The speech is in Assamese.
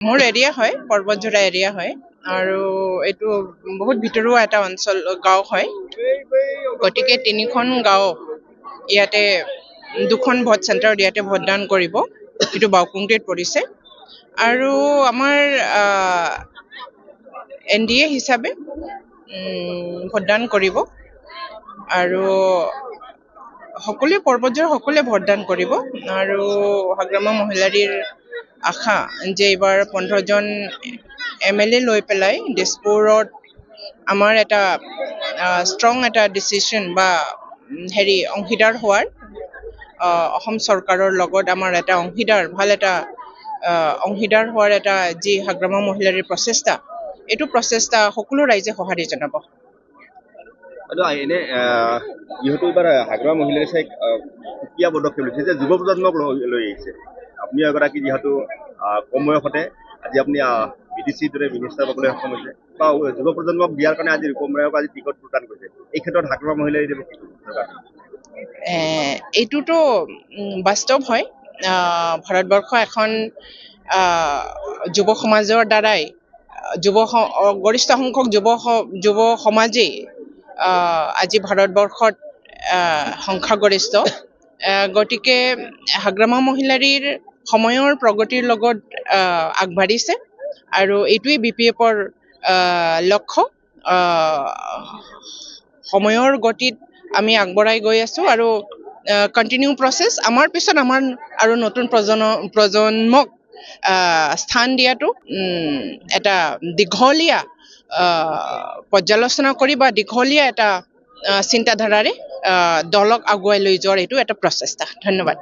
মোৰ এৰিয়া হয়, পৰ্বতজোৰা এৰিয়া হয় আৰু এইটো বহুত ভিতৰুৱা এটা অঞ্চল গাঁও হয়। গতিকে ৩খন গাঁও ইয়াতে 2খন ভোট চেণ্টাৰত ইয়াতে ভোটদান কৰিব, যিটো বাওকুংটিত পৰিছে। আৰু আমাৰ NDA হিচাপে ভোটদান কৰিব আৰু সকলোৱে পৰ্বতজোৰা সকলোৱে ভোটদান কৰিব আৰু হাগ্ৰামা মহিলাৰীৰ আশা যে এইবাৰ 15জন MLA লৈ পেলাই দিছপুৰত আমাৰ এটা ষ্ট্ৰং এটা ডিচিশ্যন বা অংশীদাৰ হোৱাৰ অসম চৰকাৰৰ লগত আমাৰ এটা ভাল এটা অংশীদাৰ হোৱাৰ এটা যি হাগ্ৰামা মহিলাৰীৰ প্ৰচেষ্টা, এইটো প্ৰচেষ্টা সকলো ৰাইজে সঁহাৰি জনাব। এনে যিহেতু এইবাৰ হাগ্ৰামা মহিলাৰী চাই সুকীয়া পদক্ষেপ লৈছে যে যুৱ প্ৰজন্মক লৈ আহিছে। আপুনি এগৰাকী যিহেতু কম বয়সতে আজি আপুনি BDCৰ দৰে মিনিষ্টাৰ পাবলৈ সক্ষম হৈছে বা যুৱ প্ৰজন্মক দিয়াৰ কাৰণে আজি ৰূপমূৰ্ণায়ক আজি টিকট প্ৰদান কৰিছে। এই ক্ষেত্ৰত হাগ্ৰামা মহিলাৰী এইটোতো বাস্তৱ হয়। ভাৰতবৰ্ষ এখন যুৱ সমাজৰ দ্বাৰাই গৰিষ্ঠ সংখ্যক যুৱ সমাজেই আজি ভাৰতবৰ্ষত সংখ্যাগৰিষ্ঠ। গতিকে হাগ্ৰামা মহিলাৰীৰ সময়ৰ প্ৰগতিৰ লগত আগবাঢ়িছে আৰু এইটোৱেই BPFৰ লক্ষ্য। সময়ৰ গতিত আমি আগবঢ়াই গৈ আছো আৰু কণ্টিনিউ প্ৰচেছ। আমাৰ পিছত আমাৰ আৰু নতুন প্ৰজন্মক স্থান দিয়াটো এটা দীঘলীয়া পৰ্যালোচনা কৰি বা দীঘলীয়া এটা চিন্তাধাৰাৰে দলক আগুৱাই লৈ যোৱাৰ এইটো এটা প্ৰচেষ্টা। ধন্যবাদ।